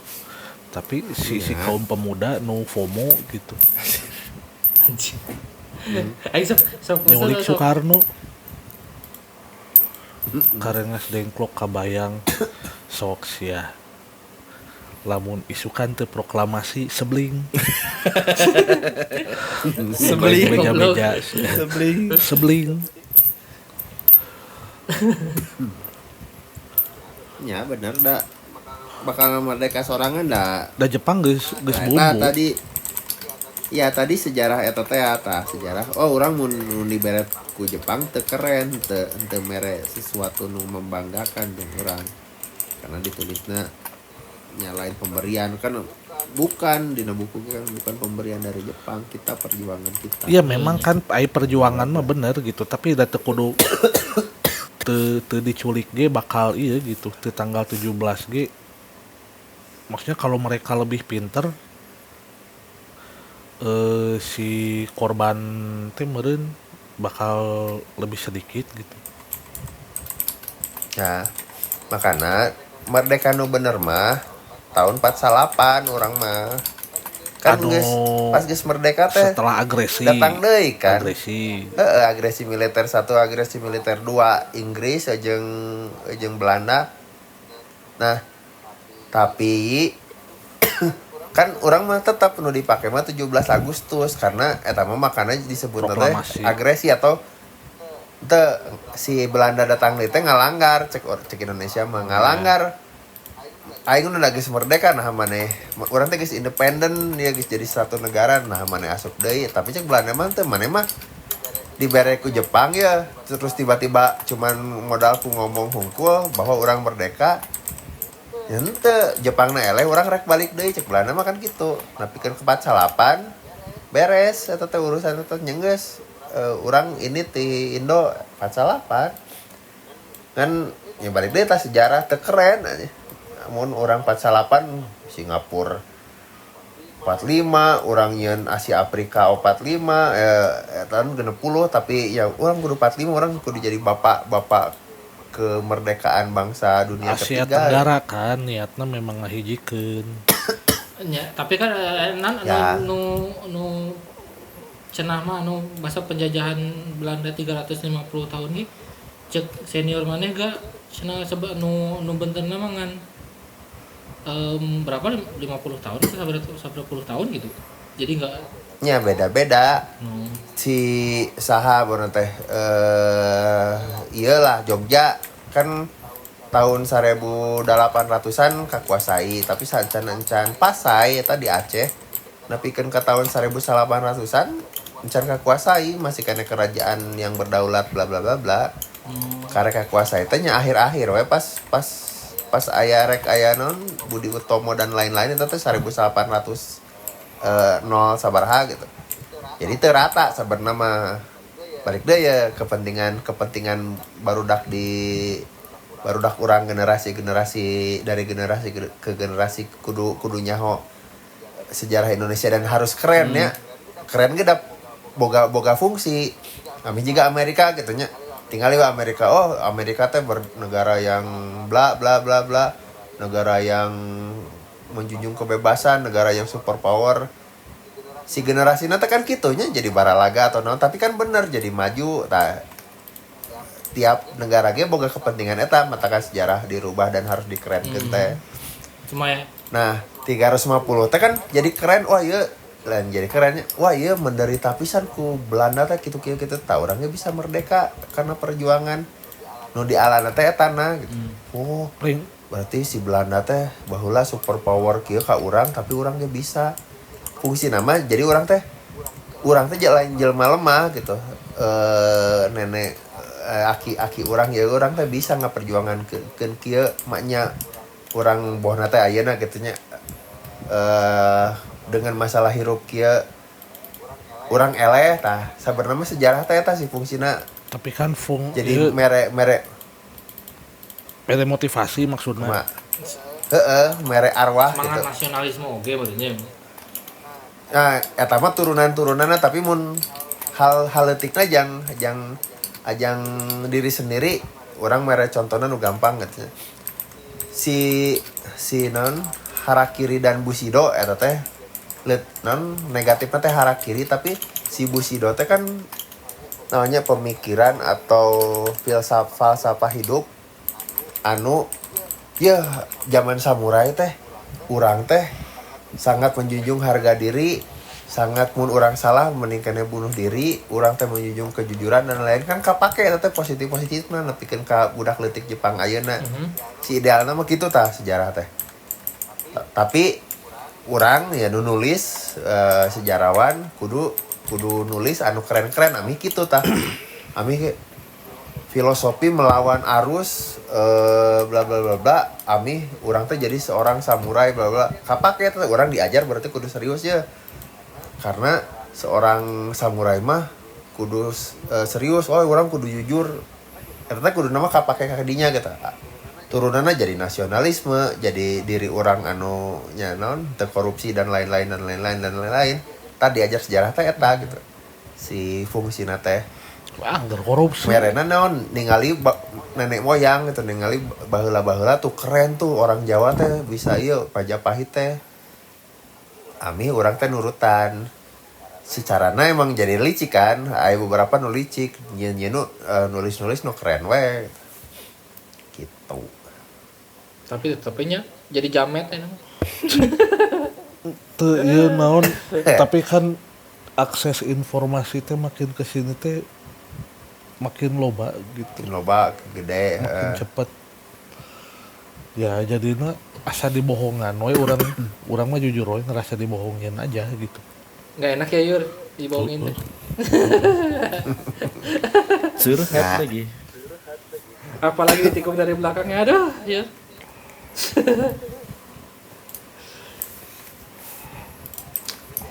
Tapi si kaum pemuda no FOMO gitu. anjing. Ayo sok Nyulik Soekarno. Karengas dengklok kabayang sok sia. Lamun isukan teu proklamasi sebling. Sebling, Beja-beja. Sebling. Sebling. Ya bener dah. Bakal merdeka sorangan dah. Da Jepang geus Nah, bumbu. tadi sejarah eta teh sejarah. Oh, orang mun diberet ku Jepang teu keren, teu mere sesuatu nu membanggakan jeung urang. Karena ditulisna nyalain pemberian kan bukan dina buku kan bukan pemberian dari Jepang, kita perjuangan kita. Iya memang kan ai perjuangan mah bener gitu, tapi da teu kudu teu diculik ge bakal iya gitu. Teu tanggal 17 ge. Maksudnya kalau mereka lebih pinter si korban teh meureun bakal lebih sedikit gitu. Nah, makana merdeka nu bener mah tahun 48 orang mah. Kan Anu, geus pas geus merdeka teh Setelah agresi. datang deui kan. Agresi. Agresi militer 1, agresi militer 2 Inggris jeung Belanda. Nah, tapi kan orang mah tetap nu dipake mah 17 Agustus karena eta mah makana disebut teh Proklamasi. agresi atau teu si Belanda datang deui teh ngalanggar cek Indonesia mah ngalanggar. Aing udah geus merdeka nah maneh urang teh geus independen dia geus jadi satu negara nah maneh asup deui tapi cek Belanda mah teh maneh mah dibere ku Jepang ya terus tiba-tiba cuman modal ku ngomong hungkul bahwa orang merdeka ya henteu Jepangna eleh urang rek balik deui cek Belanda mah kan kitu nah pikeun ke 48 beres eta teh urusan eta nyenggeus urang ini ti Indo 48 kan ya balik deui tah sejarah teu keren aja. Namun orang 48 Singapura 45 orang nyeun Asia Afrika 45 tahun 60 tapi ya orang kudu 45 orang kudu jadi bapak kemerdekaan bangsa dunia Asia ketiga. Tenggara kan niatna memang ngahijikeun. Ya, tapi kan Ya. nu cenah mah anu masa penjajahan Belanda 350 tahun ge cek senior maneh ga cenah sebab nu bentenna mah ngan berapa 50 tahun atau 100 tahun gitu. Jadi enggak Nya beda-beda. nu Si saha bono teh iyalah Jogja kan tahun 1800-an kakuasai tapi sancan-encan Pasai eta di Aceh nepikeun ka tahun 1800-an encan kakuasai masih kana kerajaan yang berdaulat bla bla bla bla. Karek kakuasai teh nya akhir-akhir we pas aya non Budi Utomo dan lain-lain itu teh 1800 nol sabaraha gitu. Jadi teu rata sabenerna mah. Balik deui ya kepentingan barudak urang generasi dari generasi ke generasi kudu nyaho sejarah Indonesia dan harus keren ya. Keren ge da boga fungsi. Kami juga Amerika gitu nya. Tinggal di Amerika. Oh, Amerika teh negara yang bla bla bla bla. Negara yang menjunjung kebebasan, negara yang super power. Si generasi nanti kan kitunya jadi baralaga atau non, tapi kan bener jadi maju. Tiap negara ge boga kepentingan eta, matakan sejarah dirubah dan harus dikerenkeun teh. cuma ya Nah, 350 teh kan jadi keren. Wah, ieu lain jadi kerennya. Wah, ieu menderita pisan ku Belanda teh kitu-kitu tah urang ge bisa merdeka karena perjuangan nu dialana teh eta na gitu. Oh, Paling berarti si Belanda teh baheula super power kieu ka urang tapi urang ge bisa. Fungsi nama jadi urang teh urang teh lain jelema lemah gitu. Nenek aki urang ya urang teh bisa ngaperjuangan ke kieu maknya urang bohna teh ayeuna kitu nya. Dengan masalah hirup kieu urang eleh tah sabenerna mah sejarah teh eta sih fungsina. Tapi kan Jadi mere motivasi maksudnya. mere arwah semangat gitu. nasionalisme oge barunya. Nah, eta mah turunan-turunanna tapi mun hal leutikna ajang diri sendiri orang mere contohna nu gampang gitu. Si non harakiri dan bushido eta teh non negatifna teh harakiri tapi si bushido teh kan namanya pemikiran atau falsafah hidup anu ya zaman samurai teh urang teh sangat menjunjung harga diri, sangat mun urang salah meningkatnya bunuh diri, urang teh menjunjung kejujuran dan lain kan kapake eta teh positif-positifna nepikeun ka budak leutik Jepang ayeuna. Si idealna mah kitu tah sejarah teh. Tapi urang ya nu nulis sejarawan kudu nulis anu keren-keren ami kitu tah. Ami filosofi melawan arus bla bla bla bla ami urang teh jadi seorang samurai bla bla kapake teh urang diajar berarti kudu serius ya karena seorang samurai mah kudu serius urang kudu jujur eta kudu nama kapake ka dinya gitu turunanna jadi nasionalisme jadi diri urang anu nya naon teu korupsi dan lain-lain tadi diajar sejarah teh eta gitu si fungsina teh Anggar korupsi. merena naon ningali nenek moyang gitu ningali baheula tuh keren tuh orang Jawa teh bisa ieu Majapahit teh. Ami urang teh nurutan. Secarana emang jadi licik kan, aya beberapa nu licik, nyeun nulis-nulis nu keren we. Gitu. Tapi nya jadi jamet ya. Teu ieu naon tapi kan akses informasi teh makin kesini teh makin loba gitu. Loba gede. Makin cepet. Ya jadinya asa dibohongan we urang mah jujur we ngerasa dibohongin aja gitu. Nggak enak ya Yur dibohongin teh. Curhat lagi. Apalagi ditikung dari belakangnya aduh ya.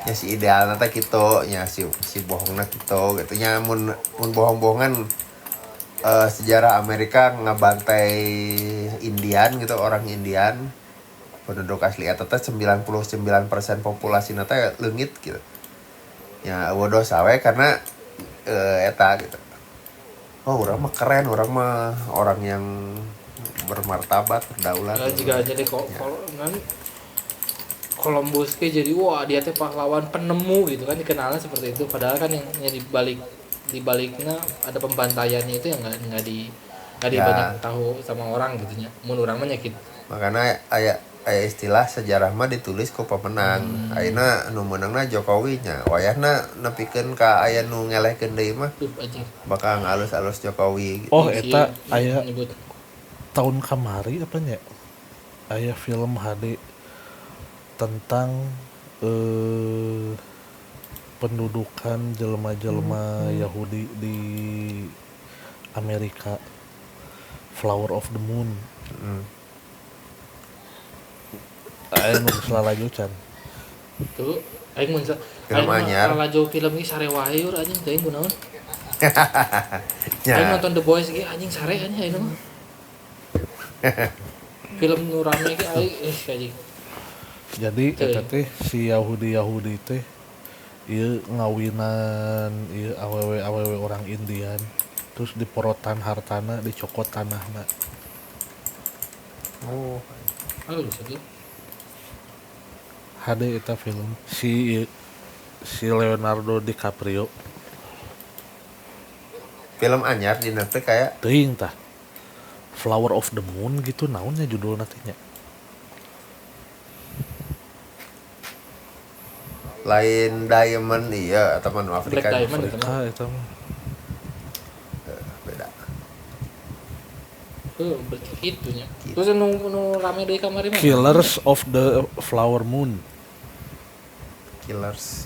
Ya si idealna teh kitu nya si bohongna kitu gitu nya mun bohong-bohongan sejarah Amerika ngabantai Indian gitu orang Indian penduduk asli eta teh 99% populasi teh leungit gitu. Ya bodoh sawe karena eta gitu. Oh, urang mah keren, urang mah orang yang bermartabat, berdaulat. Jika jadi Columbus ke jadi wah dia teh pahlawan penemu gitu kan dikenalnya seperti itu padahal kan yang di baliknya ada pembantaiannya itu yang nggak banyak tahu sama orang gitunya mun urang mah nya kitu. Makanya aya istilah sejarah mah ditulis ku pemenang. Ayeuna nu meunangna Jokowi nya. Wayahna nepikeun ka aya nu ngelehkeun deui mah bakal ngalus-alus Jokowi gitu. Oh eta aya tahun kamari apa nya? Aya film HD tentang pendudukan jelema-jelema Yahudi di Amerika, Flower of the Moon. Aya nu salalajucan. Tuh aing mun Film anyar. salalajo film ieu sare wae Yur anjing teh kunaon. Ya. Aing nonton The Boys ge anjing sare anjing ayeuna mah. Film nu rame ge aing anjing. Jadi eta teh si Yahudi teh ieu ngawinan ieu awewe orang Indian terus diporotan hartana dicokot tanahna. Oh. Sedih. HD eta film si Leonardo DiCaprio Film anyar di Netflix kayak teuing tah Flower of the Moon gitu naonnya judulna teh nya. lain Diamond iya atau manu Afrika. Black Diamond itu Afrika eta mah. Beda. Tuh begitu nya. Terus nu rame deui kamari mah. Killers of the Flower Moon. Killers.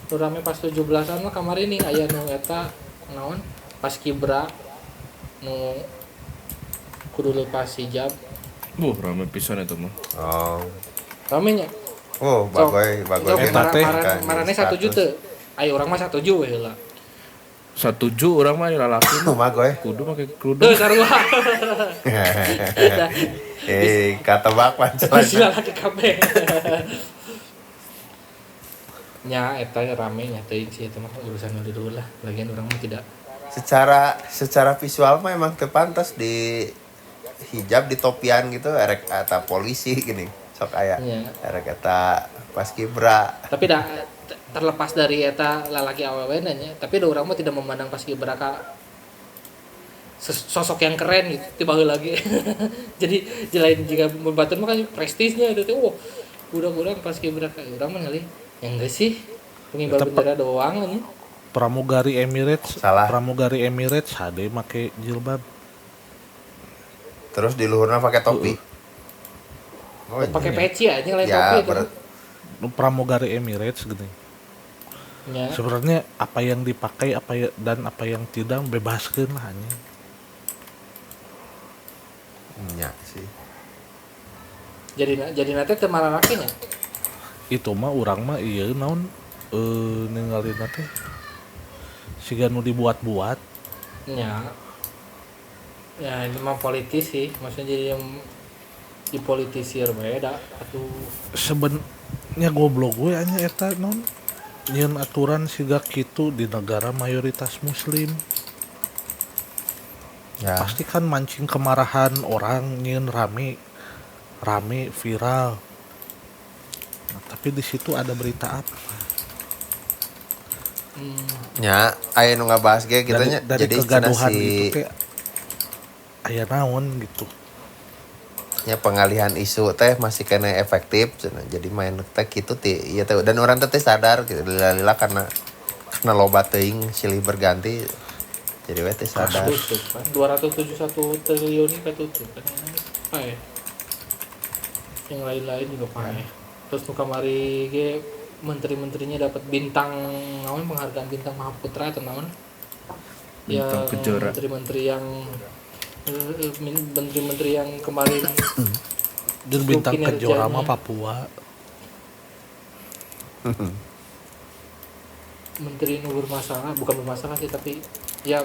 nu rame pas 17-an mah kamari nih aya nu eta naon pas kibra nu kudu leupas hijab Rame pisan itu mah. Oh. rame nya Oh, bagoy sok ge marane satuju teu aya urang mah satuju we heula 17 orang mah lalaki bagoy. kudu make kerudung. teu sarua Katebak pancelan. sila laki kabeh nya eta rame nya teuing sih eta mah urusan dulu lah lagian urang mah tidak Secara visual mah emang teu pantas di hijab di topian gitu erek eta polisi gini sok aya Iya. erek eta paskibra. tapi dah terlepas dari eta lalaki awewe nya tapi da urang mah tidak memandang paskibraka sosok yang keren gitu tiba heula lagi jadi lain jika membatur mah kan prestisnya itu tuh budak-budak paskibraka urang mah ngali yang enggak sih pengibar bendera doang nya Pramugari Emirates Salah. Pramugari Emirates hade make jilbab Terus di luhurna pakai topi. Oh, pakai iya. peci aja lain Ya, topi itu Nu Pramugari Emirates gitu. nya Sebenarnya apa yang dipakai dan apa yang tidak bebaskeun lah anjing. Nya sih. jadi nanti teu malalaki nya Itu mah urang mah ieu naon ninggalin teh siga nu dibuat-buat. nya ya ini mah politis sih maksudnya jadi yang dipolitisir beda atuh Sebenarnya goblok gue anya eta non nyeun aturan siga kitu di negara mayoritas muslim. Ya. Pasti kan mancing kemarahan orang nyeun rame viral. Nah, tapi di situ ada berita apa? Nya aya nu ngabahas ge kitu nya Dari jadi kegaduhan si itu teh aya naon gitu. nya pengalihan isu teh masih kena efektif cenah. Jadi main teh kitu teh ieu teh dan orang teh sadar gitu lila karena loba teuing silih berganti jadi we teh sadar. tutup kan 271 triliun ini ketutup kan pae yang lain-lain juga pae terus nu kamari ge menteri-menterinya dapat bintang naon penghargaan bintang Mahaputra atau naon Bintang Kejora. menteri-menteri yang kemarin Jeung bintang kinerjanya. Kejora mah Papua. menteri nu bermasalah bukan bermasalah sih tapi ya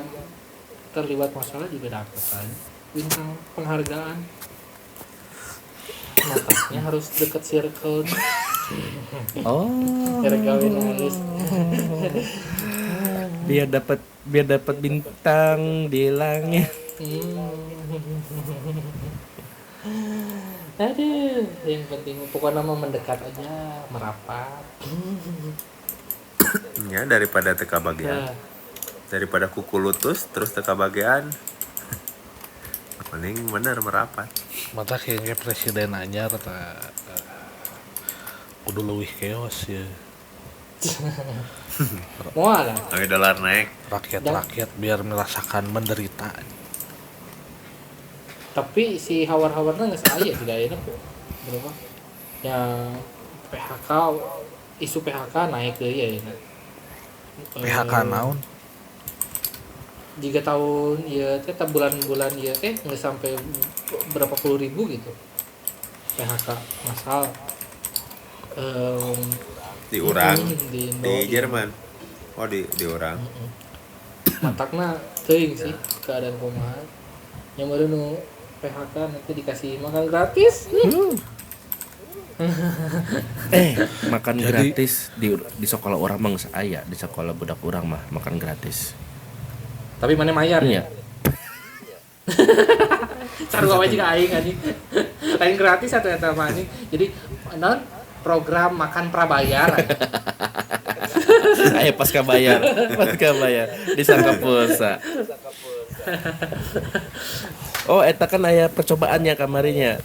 terlibat masalah juga dapat kan bintang penghargaan makanya harus deket circle Oh, kawin halus biar dapat bintang di langit. aduh yang penting pokoknya mah mendekat aja merapat Ya daripada teka bagian. ya Daripada kuku lutus terus teka bagian. Mending bener merapat. Mata kayaknya presiden anyar eta kudu leuwih keos ya. mau lah Tapi dolar naik. Rakyat biar merasakan menderita. tapi si hawar-hawarna nggak saya tidak enak kok berapa yang PHK isu PHK naik ke ya PHK naon? jika tahun ya teh bulan-bulan ya teh nggak sampai berapa puluh ribu gitu PHK masal Di urang di Indo, di Jerman. Oh di urang. matakna teuing sih keadaan kumaha yang baru nu PHK nanti dikasih makan gratis Makan Jadi- gratis di sekolah orang mah geus aya, di sekolah budak urang mah makan gratis. tapi mana mayar Iya. sarua wae juga aing anjing lain gratis atau eta mah anjing jadi non program makan prabayar Aya pasca bayar disangka pulsa. Oh, eta kan aya percobaannya kamarinya.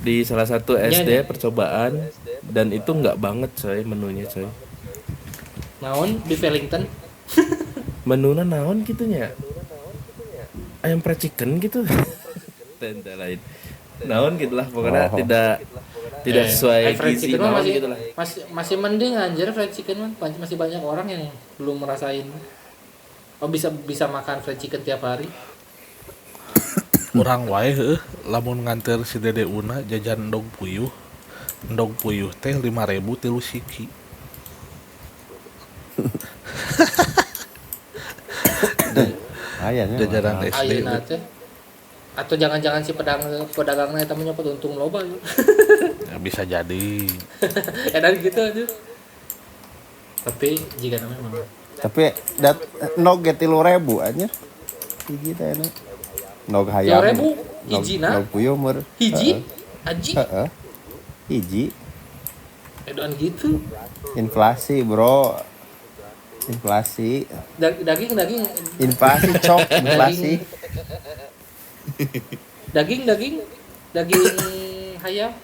Di salah satu SD percobaan dan itu enggak banget coy menunya coy. naon beef Wellington Menuna naon gitunya. Ayam fried chicken gitu. Tenda lain. Naon gitu lah pokoknya tidak sesuai fried gizi chicken mah naon masih, gitu lah. masih mending anjir fried chicken mah masih banyak orang yang belum merasain. Oh bisa makan fried chicken tiap hari. Urang wae heuh lamun nganter si Dede Una jajan endog puyuh. Endog puyuh teh 5.000 tilu siki. Ayahnya Jajanan mahal. SD. Ayeuna teh. Atau jangan-jangan si pedagangna eta mah nyopot untung loba. Ya, bisa jadi. Edan gitu aja. Tapi jika namanya memang Tapi dat nog ge 3.000 anjir. Hiji teh enak. Nog hayam. 3.000 hijina? Nog puyuh meur. hiji aji Heeh. Hiji. edan gitu. Inflasi, Bro. Inflasi. Daging Inflasi cok, inflasi. daging hayam.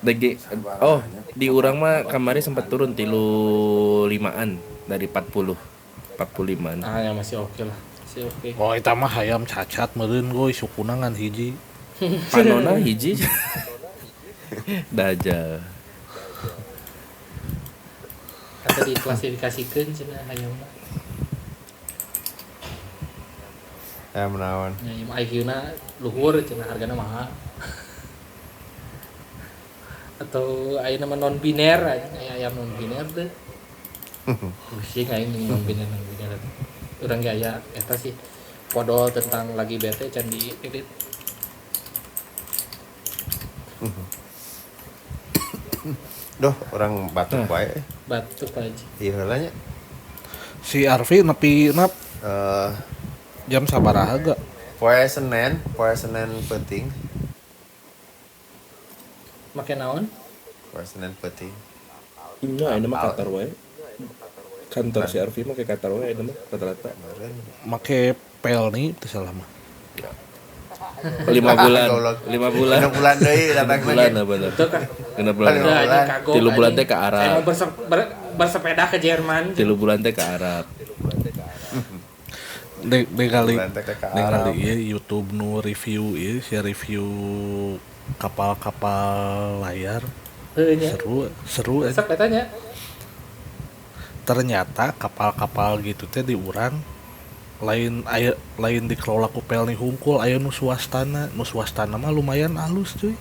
DG. Oh, di urang mah kamari sempat turun 35-an dari 40. 45-an. Ah ya masih oke lah. Masih oke. Oh, eta mah hayam cacat meureun goy sukunangan hiji. Panona hiji. Dajal. Kata diklasifikasikeun cenah hayam mah. Ya menawan. Ya IQ-na luhur cenah hargana mahal. Atau aya nama non biner aya ayam non biner teh. Pusing aing non biner. Urang ge aya eta sih podol tentang lagi bete can di edit. Duh, orang batuk wae. Batuk aja. Ieu heula nya. Si Arfi nepi Eh, jam sabaraha ga? poe Senin penting. Make naon? Poe Senin penting. Iya, ini mah Qatar wae. Kantor si Arfi mah kayak Qatar wae ini mah rata-rata. Make pelni teu salah mah. 5 bulan. 5 bulan. 6 bulan deui datang Bulan lagi. lah bener. Itu kan. 6 bulan. Lima bulan. Tilu bulan teh ke Arab. Saya mau bersepeda ke Jerman. 3 bulan teh ke Arab. Ningali Bulan teh ke Arab. ningali ieu YouTube nu review ieu si review kapal-kapal layar. Heuh nya. Seru Resep etanya. ternyata kapal-kapal gitu teh di urang lain dikelola ku pelni hungkul aya nu swastana mah lumayan halus cuy.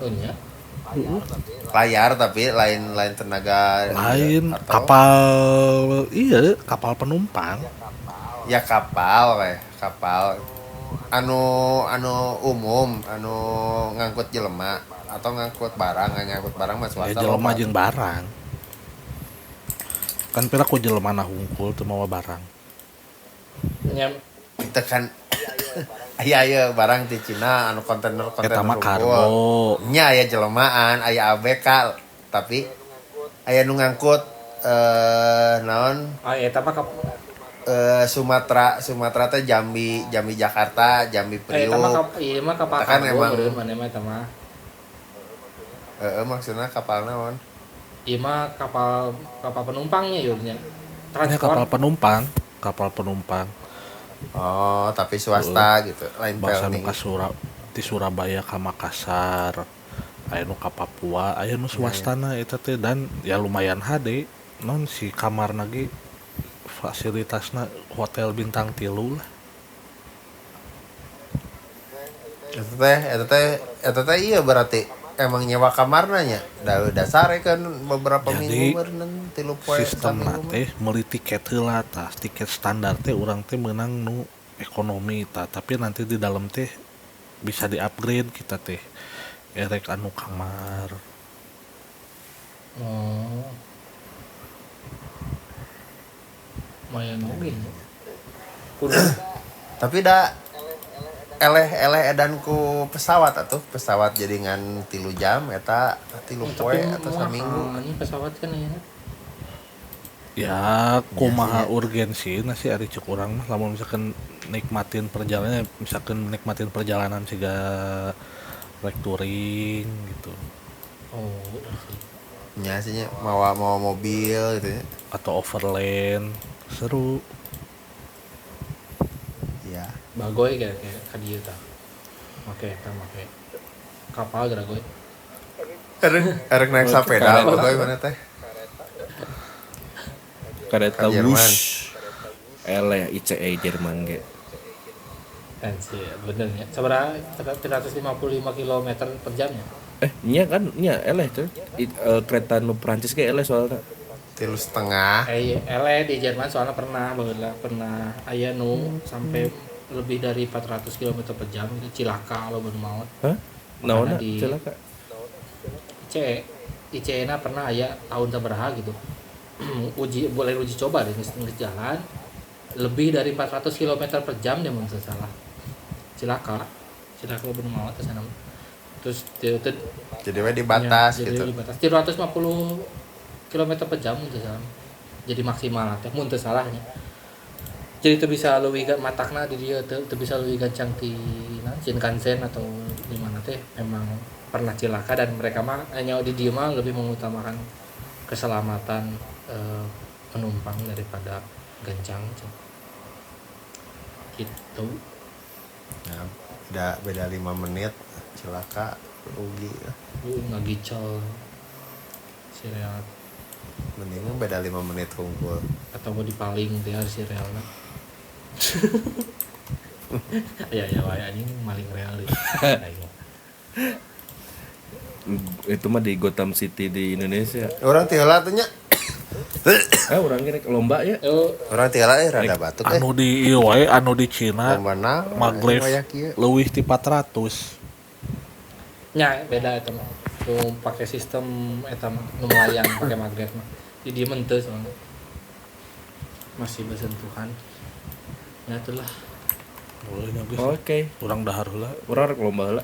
Oh nya. Layar tapi lain tenaga Lain atau- kapal penumpang. ya kapal anu umum anu ngangkut jelema atau ngangkut barang mah Ya swasta jelema loba. jeung barang. Kan pira ku jelema na hungkul teu mawa barang. Nya Itu kan aya barang di Cina anu kontainer Eta mah hungkul. kargo. Nya aya jelemaan aya ABK tapi aya nu ngangkut naon eta mah Sumatera teh Jambi Jakarta Jambi eta mah Priuk. ieu mah kapal Eta kan kargo emang- beureun maneh mah eta mah. Maksudnya kapal naon? Ieu mah kapal penumpangnya yeuh nya. Ini kapal penumpang. Oh, tapi swasta gitu. Lain Bangsa nu pelni. ka di Surabaya ka Makassar. Aya nu ka Papua, aya nu swastana eta teh dan ya lumayan HD. Non si kamarna ge fasilitasna hotel bintang 3 lah. Eta teh iya berarti emang nyewa kamarna nya. Dasar kan beberapa Jadi, minggu meureun 3 poe Sistem saminggu mah. teh meuli tiket heula tah. Tiket standar teh urang teh meunang nu ekonomi tah, tapi nanti di dalam teh bisa di-upgrade kita teh. Erek anu kamar. Oh. Lumayan oge. Kudu Tapi eleh edan ku pesawat jadi ngan 3 jam eta 3 poe atau saminggu. Ini pesawat kan ya. Ya kumaha urgensi nasi ari cek urang mah lamun misalkan nikmatin perjalanan siga rek touring gitu Oh, Nya sih nya mawa mobil gitu ya. atau overland seru. Iya. bagoy kayak ka dieu tah. Make. kapal gerak gue. Erek naik sepeda bagaimana teh? Kereta Ka Jerman. Wush. Ele ICE Jerman ge. Kan sih bener ya. Seberapa 355 km per jamnya. Nya kan nya eleh tuh. Kereta nu Prancis ge eleh soalnya. 3,5. Iya, LE di Jerman soalnya pernah aya nu sampai lebih dari 400 km per jam itu cilaka lo bener maut. Hah? Naonna di- celaka. ICE na pernah aya tahun sabaraha gitu. boleh uji coba deh nge jalan lebih dari 400 km per jam dia mun salah. Cilaka lo bener maut sana. Terus Jadi we di batas jadi gitu. di batas 350 km per jam mun teu salah. Jadi maksimal teh mun teu salahnya. Jadi teu bisa leuwih matakna di dieu teu bisa leuwih gancang ti Shinkansen atau di mana teh memang pernah cilaka dan mereka mah hanya di dieu mah lebih mengutamakan keselamatan penumpang daripada gancang gitu. Nah, beda 5 menit celaka rugi. Ngagicol si real Mendingan beda 5 menit kumpul. atau mau dipaling teh si realna. Ya wae anjing maling real deh. Itu mah di Gotham City di Indonesia. Orang tiala tuh nya. Orang kira lomba ya. Orang tiala rada batuk Anu di ieu wae anu di Cina Lomba naon, maglev aya kieu. leuwih ti 400. Nya beda eta mah. Nu pake sistem eta mah nu melayang pake magnet mah. Di dieu mah teu soalnya. Masih bersentuhan. Ya itulah. Boleh nya geus. Oke. Urang dahar heula. Urang rek lomba heula.